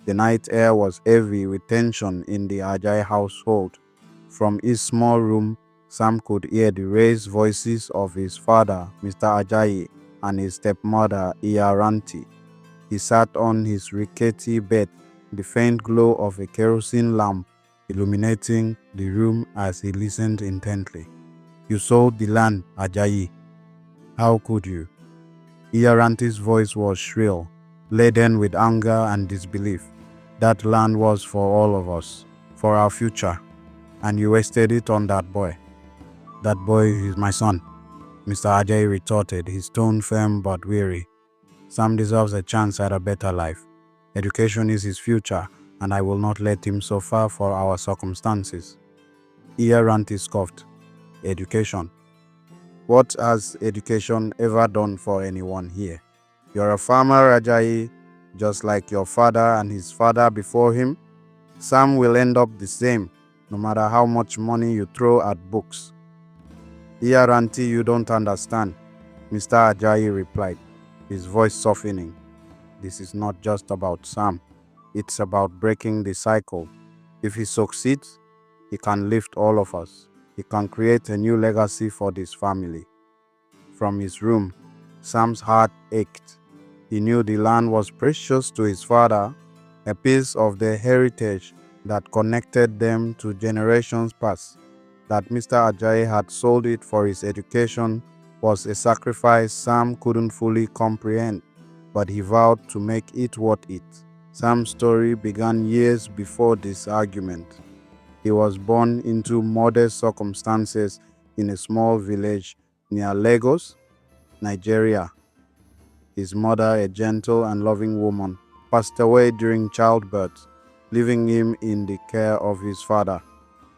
The night air was heavy with tension in the Ajayi household. From his small room, Sam could hear the raised voices of his father, Mr. Ajayi, and his stepmother, Iyaranti. He sat on his rickety bed, the faint glow of a kerosene lamp illuminating the room as he listened intently. "You sold the land, Ajayi. How could you?" Iyaranti's voice was shrill, laden with anger and disbelief. "That land was for all of us, for our future, and you wasted it on that boy." "That boy is my son," Mr. Ajayi retorted, his tone firm but weary. "Sam deserves a chance at a better life. Education is his future, and I will not let him suffer for our circumstances." Iyaranti scoffed. "Education? What has education ever done for anyone here? You're a farmer, Ajayi, just like your father and his father before him. Sam will end up the same, no matter how much money you throw at books." "Iyaranti, you don't understand," Mr. Ajayi replied, his voice softening. "This is not just about Sam. It's about breaking the cycle. If he succeeds, he can lift all of us. He can create a new legacy for this family." From his room, Sam's heart ached. He knew the land was precious to his father, a piece of their heritage that connected them to generations past. That Mr. Ajayi had sold it for his education was a sacrifice Sam couldn't fully comprehend, but he vowed to make it worth it. Sam's story began years before this argument. He was born into modest circumstances in a small village near Lagos, Nigeria. His mother, a gentle and loving woman, passed away during childbirth, leaving him in the care of his father.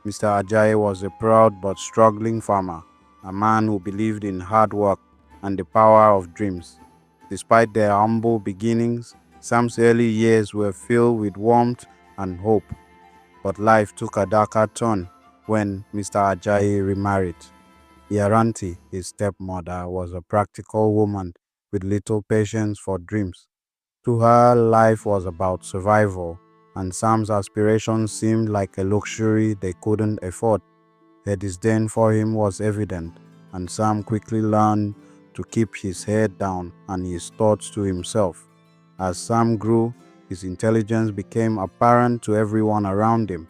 Mr. Ajayi was a proud but struggling farmer, a man who believed in hard work and the power of dreams. Despite their humble beginnings, Sam's early years were filled with warmth and hope. But life took a darker turn when Mr. Ajayi remarried. Iyaranti, his stepmother, was a practical woman with little patience for dreams. To her, life was about survival, and Sam's aspirations seemed like a luxury they couldn't afford. Her disdain for him was evident, and Sam quickly learned to keep his head down and his thoughts to himself. As Sam grew, his intelligence became apparent to everyone around him.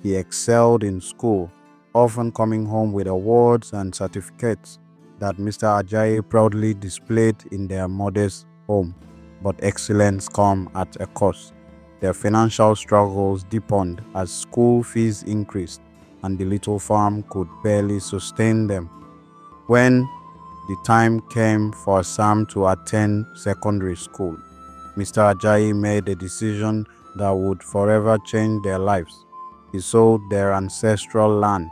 He excelled in school, often coming home with awards and certificates that Mr. Ajayi proudly displayed in their modest home. But excellence came at a cost. Their financial struggles deepened as school fees increased, and the little farm could barely sustain them. When the time came for Sam to attend secondary school, Mr. Ajayi made a decision that would forever change their lives. He sold their ancestral land,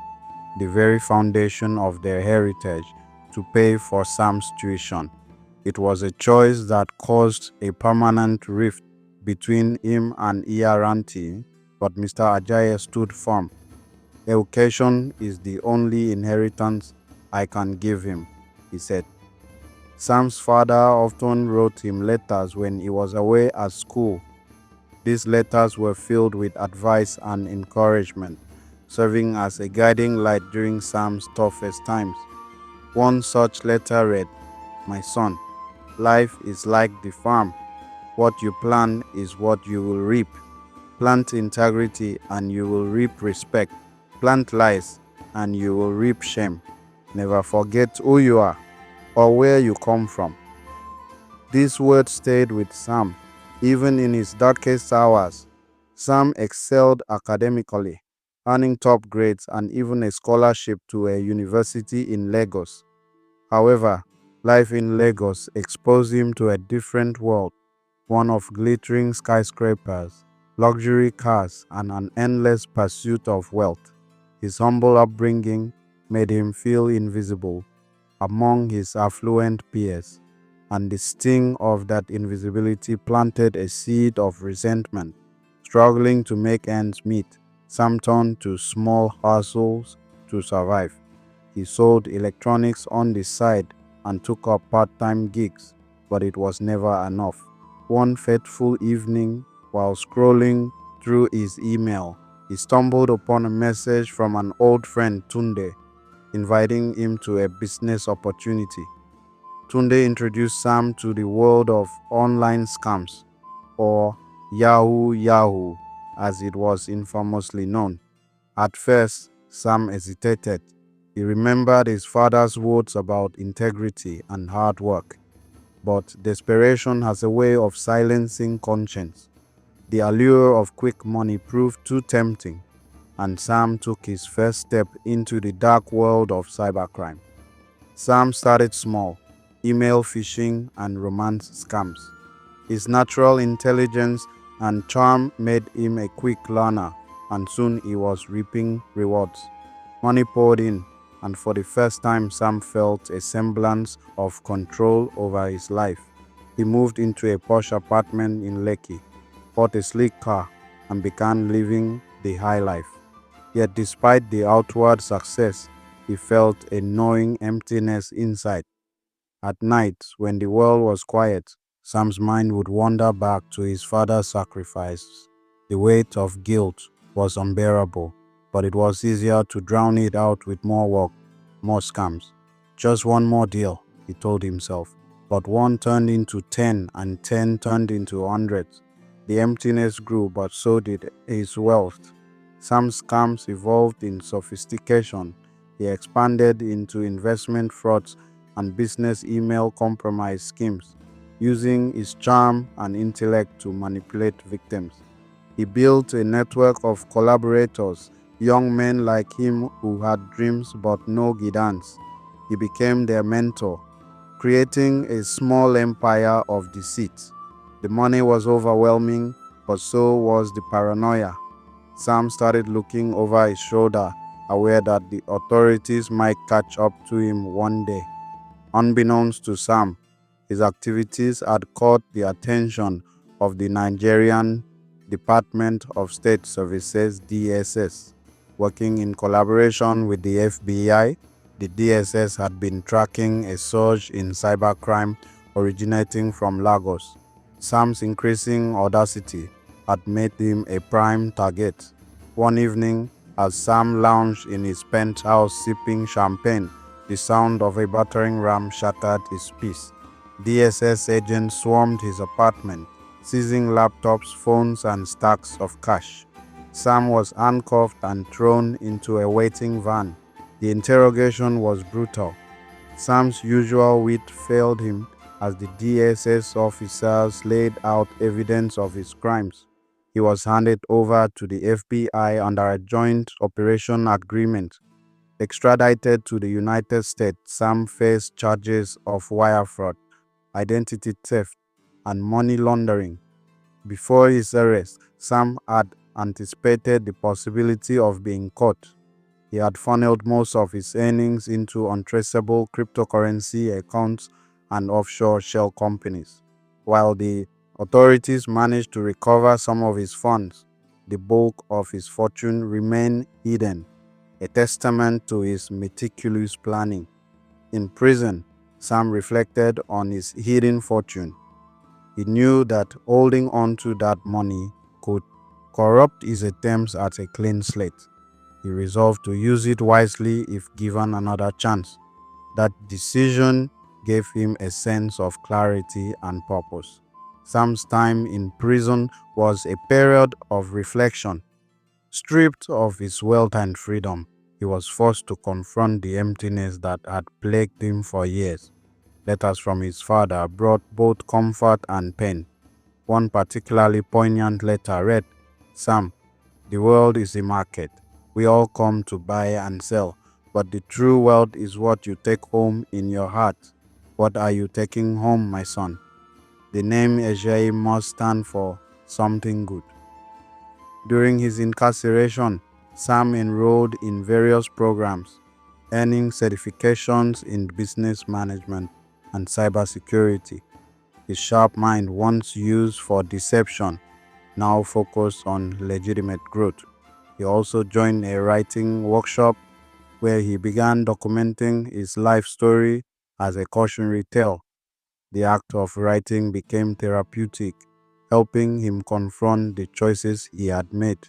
the very foundation of their heritage, to pay for Sam's tuition. It was a choice that caused a permanent rift between him and Iyaranti, but Mr. Ajayi stood firm. "Education is the only inheritance I can give him," he said. Sam's father often wrote him letters when he was away at school. These letters were filled with advice and encouragement, serving as a guiding light during Sam's toughest times. One such letter read, "My son, life is like the farm. What you plant is what you will reap. Plant integrity and you will reap respect. Plant lies and you will reap shame. Never forget who you are or where you come from." These words stayed with Sam. Even in his darkest hours, Sam excelled academically, earning top grades and even a scholarship to a university in Lagos. However, life in Lagos exposed him to a different world, one of glittering skyscrapers, luxury cars, and an endless pursuit of wealth. His humble upbringing made him feel invisible among his affluent peers, and the sting of that invisibility planted a seed of resentment. Struggling to make ends meet, Sam turned to small hustles to survive. He sold electronics on the side and took up part-time gigs, but it was never enough. One fateful evening, While scrolling through his email, he stumbled upon a message from an old friend, Tunde, inviting him to a business opportunity. Tunde introduced Sam to the world of online scams, or Yahoo Yahoo as it was infamously known. At first, Sam hesitated. He remembered his father's words about integrity and hard work. But desperation has a way of silencing conscience. The allure of quick money proved too tempting, and Sam took his first step into the dark world of cybercrime. Sam started small, email phishing and romance scams. His natural intelligence and charm made him a quick learner, and soon he was reaping rewards. Money poured in, and for the first time Sam felt a semblance of control over his life. He moved into a posh apartment in Lekki, bought a sleek car, and began living the high life. Yet despite the outward success, he felt a gnawing emptiness inside. At night, when the world was quiet, Sam's mind would wander back to his father's sacrifice. The weight of guilt was unbearable, but it was easier to drown it out with more work, more scams. Just one more deal, he told himself. But one turned into 10, and 10 turned into hundreds. The emptiness grew, but so did his wealth. Sam's scams evolved in sophistication. He expanded into investment frauds and business email compromise schemes, using his charm and intellect to manipulate victims. He built a network of collaborators, young men like him who had dreams but no guidance. He became their mentor, creating a small empire of deceit. The money was overwhelming, but so was the paranoia. Sam started looking over his shoulder, aware that the authorities might catch up to him one day. Unbeknownst to Sam, his activities had caught the attention of the Nigerian Department of State Services (DSS). Working in collaboration with the FBI, the DSS had been tracking a surge in cybercrime originating from Lagos. Sam's increasing audacity had made him a prime target. One evening, as Sam lounged in his penthouse sipping champagne, the sound of a battering ram shattered his peace. DSS agents swarmed his apartment, seizing laptops, phones, and stacks of cash. Sam was handcuffed and thrown into a waiting van. The interrogation was brutal. Sam's usual wit failed him as the DSS officers laid out evidence of his crimes. He was handed over to the FBI under a joint operation agreement. Extradited to the United States, Sam faced charges of wire fraud, identity theft, and money laundering. Before his arrest, Sam had anticipated the possibility of being caught. He had funneled most of his earnings into untraceable cryptocurrency accounts and offshore shell companies. While the authorities managed to recover some of his funds, the bulk of his fortune remained hidden, a testament to his meticulous planning. In prison, Sam reflected on his hidden fortune. He knew that holding on to that money could corrupt his attempts at a clean slate. He resolved to use it wisely if given another chance. That decision gave him a sense of clarity and purpose. Sam's time in prison was a period of reflection. Stripped of his wealth and freedom, he was forced to confront the emptiness that had plagued him for years. Letters from his father brought both comfort and pain. One particularly poignant letter read, "Sam, the world is a market. We all come to buy and sell, but the true wealth is what you take home in your heart. What are you taking home, my son?" The name Ajayi must stand for something good. During his incarceration, Sam enrolled in various programs, earning certifications in business management and cybersecurity. His sharp mind, once used for deception, now focused on legitimate growth. He also joined a writing workshop where he began documenting his life story as a cautionary tale. The act of writing became therapeutic, helping him confront the choices he had made.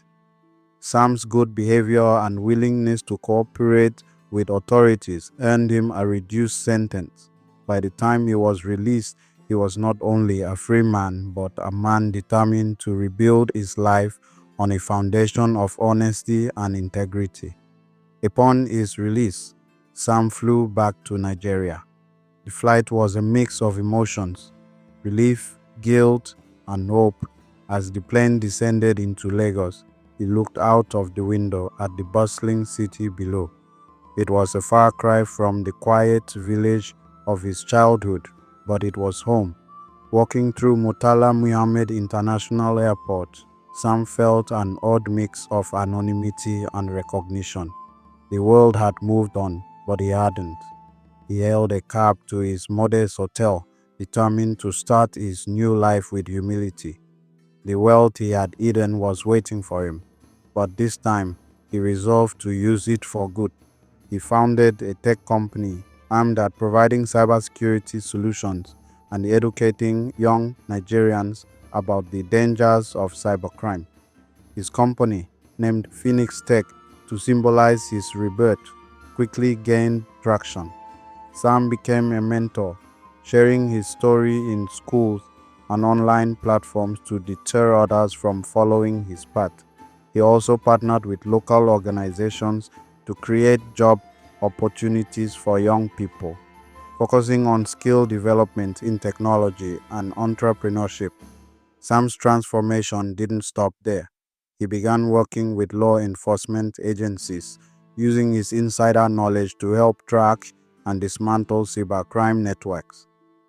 Sam's good behavior and willingness to cooperate with authorities earned him a reduced sentence. By the time he was released, he was not only a free man, but a man determined to rebuild his life on a foundation of honesty and integrity. Upon his release, Sam flew back to Nigeria. The flight was a mix of emotions, relief, guilt, and hope. As the plane descended into Lagos, he looked out of the window at the bustling city below. It was a far cry from the quiet village of his childhood, but it was home. Walking through Murtala Muhammed International Airport, Sam felt an odd mix of anonymity and recognition. The world had moved on, but he hadn't. He hailed a cab to his modest hotel, determined to start his new life with humility. The wealth he had hidden was waiting for him, but this time he resolved to use it for good. He founded a tech company aimed at providing cybersecurity solutions and educating young Nigerians about the dangers of cybercrime. His company, named Phoenix Tech to symbolize his rebirth, quickly gained traction. Sam became a mentor, sharing his story in schools and online platforms to deter others from following his path. He also partnered with local organizations to create job opportunities for young people, focusing on skill development in technology and entrepreneurship. Sam's transformation didn't stop there. He began working with law enforcement agencies, using his insider knowledge to help track and dismantle cybercrime networks.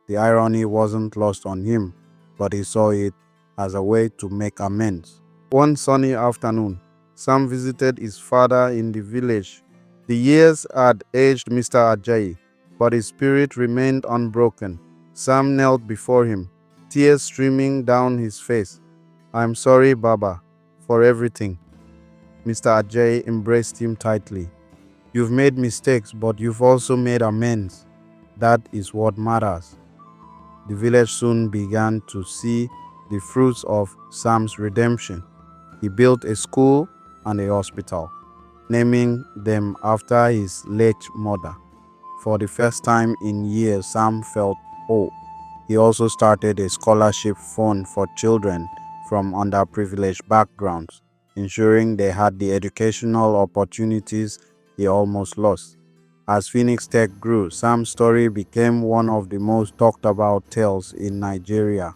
The irony wasn't lost on him, but he saw it as a way to make amends. One sunny afternoon, Sam visited his father in the village. The years had aged Mr. Ajayi, but his spirit remained unbroken. Sam knelt before him, tears streaming down his face. "I'm sorry, Baba, for everything." Mr. Ajayi embraced him tightly. "You've made mistakes, but you've also made amends. That is what matters." The village soon began to see the fruits of Sam's redemption. He built a school and a hospital, naming them after his late mother. For the first time in years, Sam felt whole. He also started a scholarship fund for children from underprivileged backgrounds, ensuring they had the educational opportunities he almost lost. As Phoenix Tech grew, Sam's story became one of the most talked about tales in Nigeria.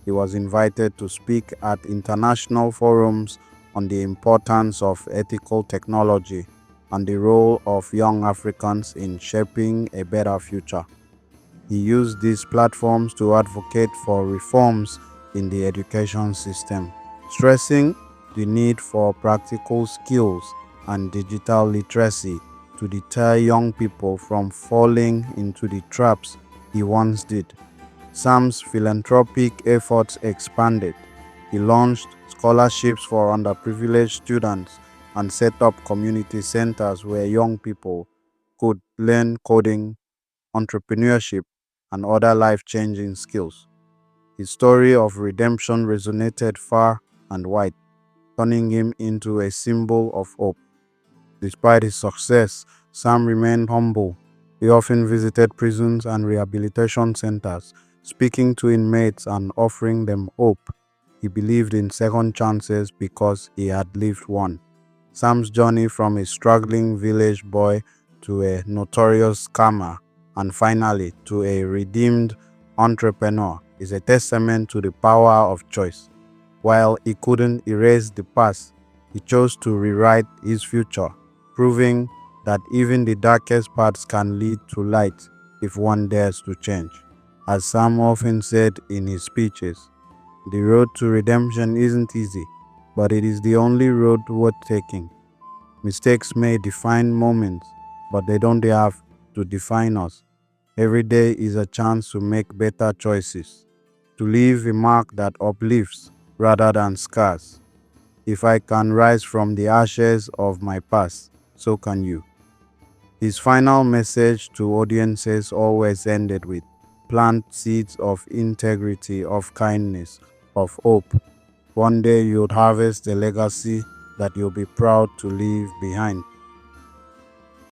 He was invited to speak at international forums on the importance of ethical technology and the role of young Africans in shaping a better future. He used these platforms to advocate for reforms in the education system, stressing the need for practical skills and digital literacy to deter young people from falling into the traps he once did. Sam's philanthropic efforts expanded. He launched scholarships for underprivileged students and set up community centers where young people could learn coding, entrepreneurship, and other life-changing skills. His story of redemption resonated far and wide, turning him into a symbol of hope. Despite his success, Sam remained humble. He often visited prisons and rehabilitation centers, speaking to inmates and offering them hope. He believed in second chances because he had lived one. Sam's journey from a struggling village boy to a notorious scammer and finally to a redeemed entrepreneur is a testament to the power of choice. While he couldn't erase the past, he chose to rewrite his future, proving that even the darkest paths can lead to light if one dares to change. As Sam often said in his speeches, the road to redemption isn't easy, but it is the only road worth taking. Mistakes may define moments, but they don't have to define us. Every day is a chance to make better choices, to leave a mark that uplifts rather than scars. If I can rise from the ashes of my past, so can you. His final message to audiences always ended with, "Plant seeds of integrity, of kindness, of hope. One day you'd harvest a legacy that you'll be proud to leave behind.